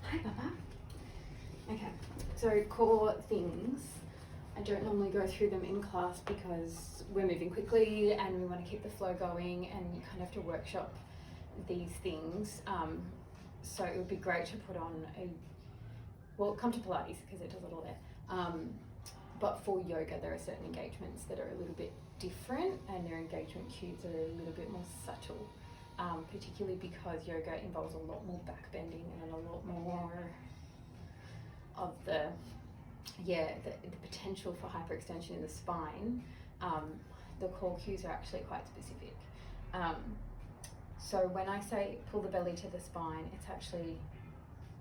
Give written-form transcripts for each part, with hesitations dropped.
Hi, Papa. Okay, so core things. I don't normally go through them in class because we're moving quickly and we want to keep the flow going, and you kind of have to workshop these things. So it would be great to put on come to Pilates because it does it all there. But for yoga, there are certain engagements that are a little bit different, and their engagement cues are a little bit more subtle, particularly because yoga involves a lot more back bending and a lot more of the potential for hyperextension in the spine. The core cues are actually quite specific. So when I say pull the belly to the spine,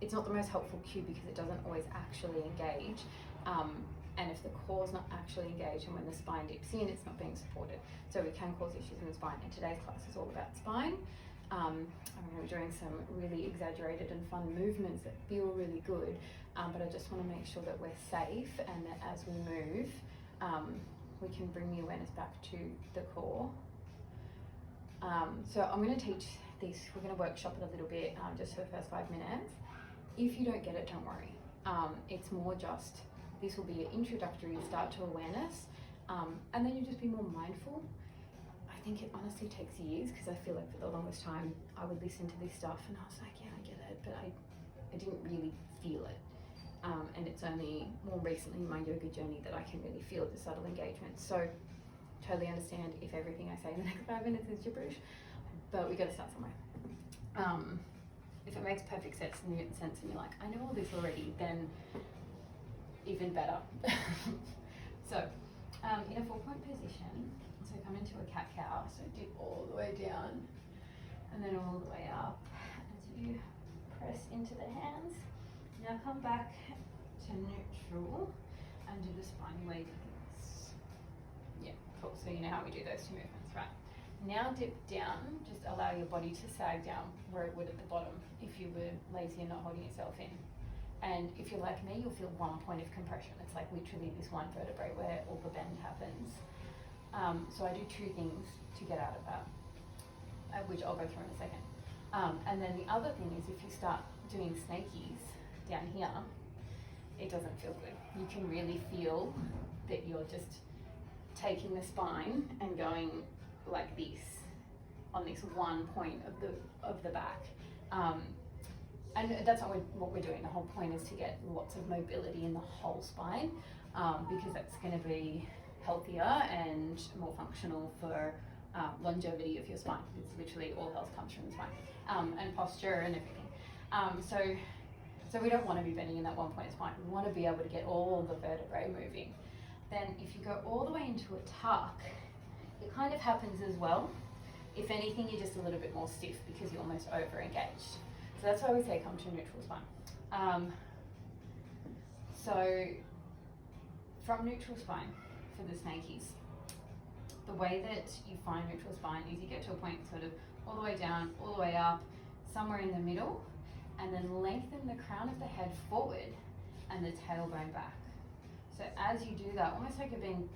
it's not the most helpful cue because it doesn't always actually engage. And if the core's not actually engaged and when the spine dips in, it's not being supported. So it can cause issues in the spine. And today's class is all about spine. I'm going to be doing some really exaggerated and fun movements that feel really good, but I just want to make sure that we're safe and that as we move, we can bring the awareness back to the core. So I'm going to teach this, we're going to workshop it a little bit just for the first 5 minutes. If you don't get it, don't worry. It's more just, this will be an introductory start to awareness, and then you just be more mindful. I think it honestly takes years because I feel like for the longest time I would listen to this stuff and I was like, yeah, I get it, but I didn't really feel it. And it's only more recently in my yoga journey that I can really feel the subtle engagement. So totally understand if everything I say in the next 5 minutes is gibberish, but we got to start somewhere. If it makes perfect sense and you're like, I know all this already, then even better. So in a 4-point position, so come into a cat-cow, so dip all the way down and then all the way up as you press into the hands. Now come back to neutral and do the spine wave things. Yeah, cool. So you know how we do those 2 movements, right? Now dip down, just allow your body to sag down where it would at the bottom if you were lazy and not holding yourself in. And if you're like me, you'll feel 1 point of compression. It's like literally this one vertebrae where all the bend happens. So I do 2 things to get out of that, which I'll go through in a second. And then the other thing is if you start doing snakies down here, it doesn't feel good. You can really feel that you're just taking the spine and going like this on this 1 point of the back. And that's not what we're doing. The whole point is to get lots of mobility in the whole spine, because that's going to be healthier and more functional for longevity of your spine. It's literally all health comes from the spine, and posture and everything. So we don't want to be bending in that 1 point of spine. We want to be able to get all the vertebrae moving. Then if you go all the way into a tuck, it kind of happens as well. If anything, you're just a little bit more stiff because you're almost over engaged. So that's why we say come to neutral spine. So from neutral spine for the snakies, the way that you find neutral spine is you get to a point sort of all the way down, all the way up, somewhere in the middle, and then lengthen the crown of the head forward and the tailbone back. So as you do that, almost like you're being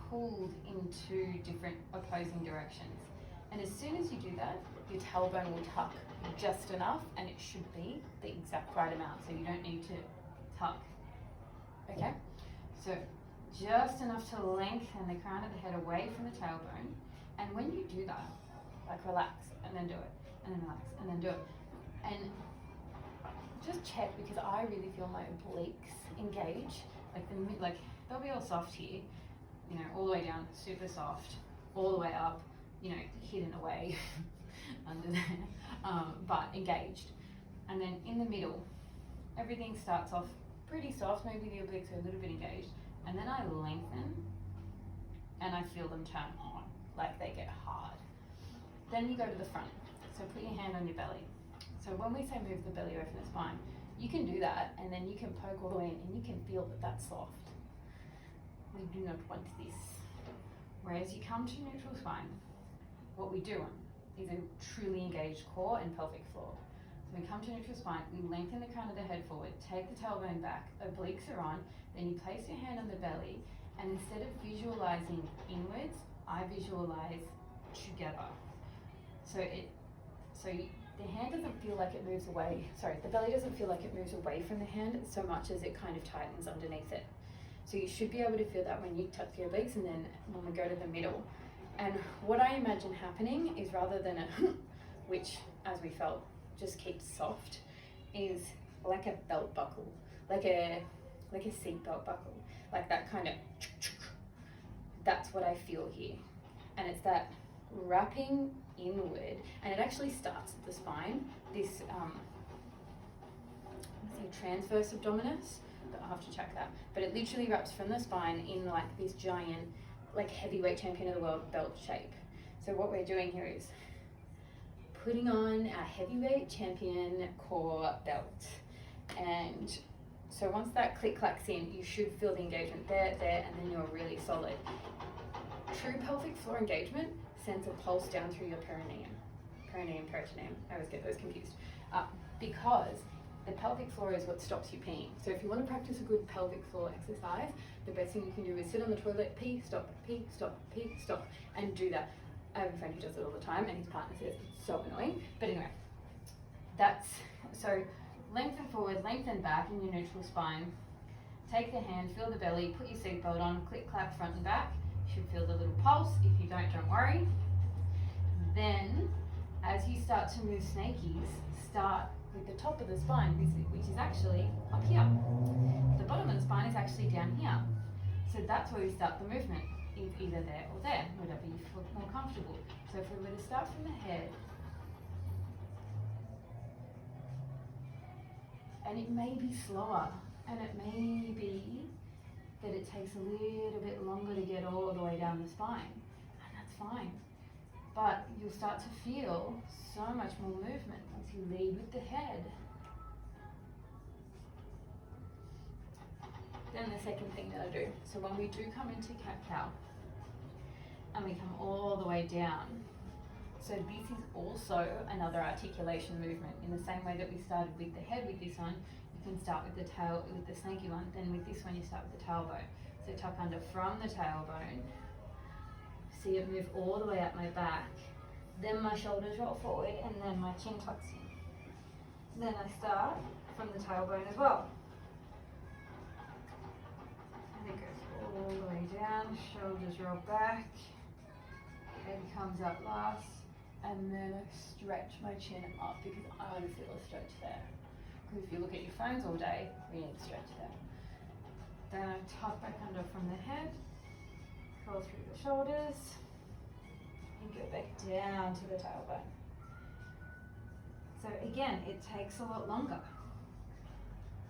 pulled in 2 different opposing directions. And as soon as you do that, your tailbone will tuck just enough, and it should be the exact right amount, so you don't need to tuck. Okay? So just enough to lengthen the crown of the head away from the tailbone. And when you do that, like relax and then do it, and then relax and then do it. And just check, because I really feel my obliques engage. Like they'll be all soft here, you know, all the way down, super soft, all the way up, you know, hidden away under there, but engaged. And then in the middle, everything starts off pretty soft, maybe the obliques are a little bit engaged, and then I lengthen and I feel them turn on, like they get hard. Then you go to the front, so put your hand on your belly. So when we say move the belly away from the spine, you can do that, and then you can poke all the way in and you can feel that that's soft. We do not want this. Whereas you come to neutral spine, what we do is a truly engaged core and pelvic floor. So we come to neutral spine, we lengthen the crown of the head forward, take the tailbone back, obliques are on, then you place your hand on the belly, and instead of visualizing inwards, I visualize together. So the hand doesn't feel like it moves away, the belly doesn't feel like it moves away from the hand so much as it kind of tightens underneath it. So you should be able to feel that when you tuck your obliques, and then when we go to the middle. And what I imagine happening is, rather than a which, as we felt, just keeps soft, is like a belt buckle, like a seat belt buckle, like that kind of, that's what I feel here. And it's that wrapping inward, and it actually starts at the spine, this transverse abdominis, but I'll have to check that, but it literally wraps from the spine in like this giant, like heavyweight champion of the world belt shape. So what we're doing here is putting on our heavyweight champion core belt, and so once that click clacks in, you should feel the engagement there, and then you're really solid. True pelvic floor engagement sends a pulse down through your peritoneum. I always get those confused. Because the pelvic floor is what stops you peeing. So if you want to practice a good pelvic floor exercise, the best thing you can do is sit on the toilet, pee, stop, and do that. I have a friend who does it all the time, and his partner says it's so annoying. But anyway, so lengthen forward, lengthen back in your neutral spine. Take the hand, feel the belly, put your seatbelt on, click, clack, front and back. You should feel the little pulse. If you don't worry. Then, as you start to move snakies, start with the top of the spine, which is actually up here. The bottom of the spine is actually down here. So that's where we start the movement, either there or there, whatever you feel more comfortable. So if we were to start from the head, and it may be slower, and it may be that it takes a little bit longer to get all the way down the spine, and that's fine. But you'll start to feel so much more movement once you lead with the head. Then the second thing that I do, so when we do come into cat-cow, and we come all the way down, so this is also another articulation movement. In the same way that we started with the head with this one, you can start with the tail, with the snaky one, then with this one you start with the tailbone. So tuck under from the tailbone, see it move all the way up my back, then my shoulders roll forward, and then my chin tucks in. Then I start from the tailbone as well. And it goes all the way down, shoulders roll back, head comes up last, and then I stretch my chin up because I want to feel a stretch there. Because if you look at your phones all day, we need a stretch there. Then I tuck back under from the head, curl through the shoulders, and go back down to the tailbone. So again, it takes a lot longer,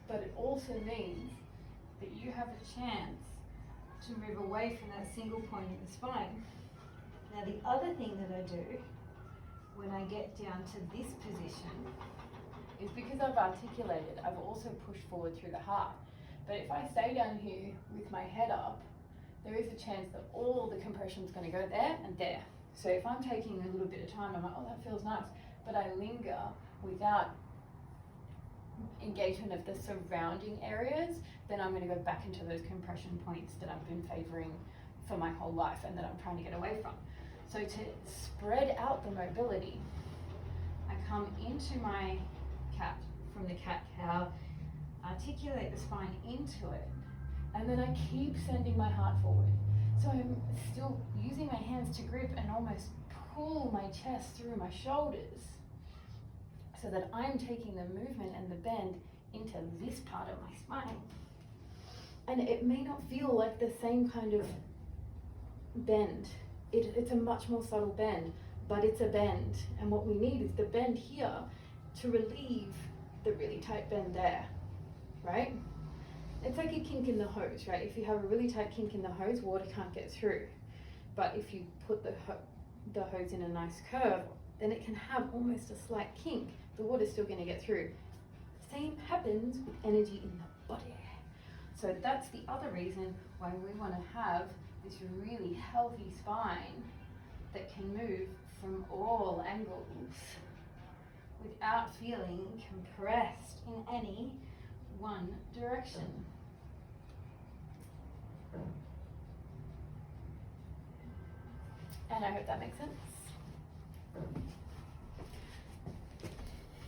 but it also means that you have a chance to move away from that single point in the spine. Now the other thing that I do when I get down to this position is, because I've articulated, I've also pushed forward through the heart. But if I stay down here with my head up, there is a chance that all the compression is going to go there and there. So if I'm taking a little bit of time, I'm like, oh, that feels nice, but I linger without engagement of the surrounding areas, then I'm going to go back into those compression points that I've been favoring for my whole life and that I'm trying to get away from. So to spread out the mobility, I come into my cat, from the cat-cow, articulate the spine into it, and then I keep sending my heart forward. So I'm still using my hands to grip and almost pull my chest through my shoulders so that I'm taking the movement and the bend into this part of my spine. And it may not feel like the same kind of bend. It's a much more subtle bend, but it's a bend. And what we need is the bend here to relieve the really tight bend there, right? It's like a kink in the hose, right? If you have a really tight kink in the hose, water can't get through. But if you put the hose in a nice curve, then it can have almost a slight kink. The water's still going to get through. Same happens with energy in the body. So that's the other reason why we want to have this really healthy spine that can move from all angles without feeling compressed in any one direction. And I hope that makes sense.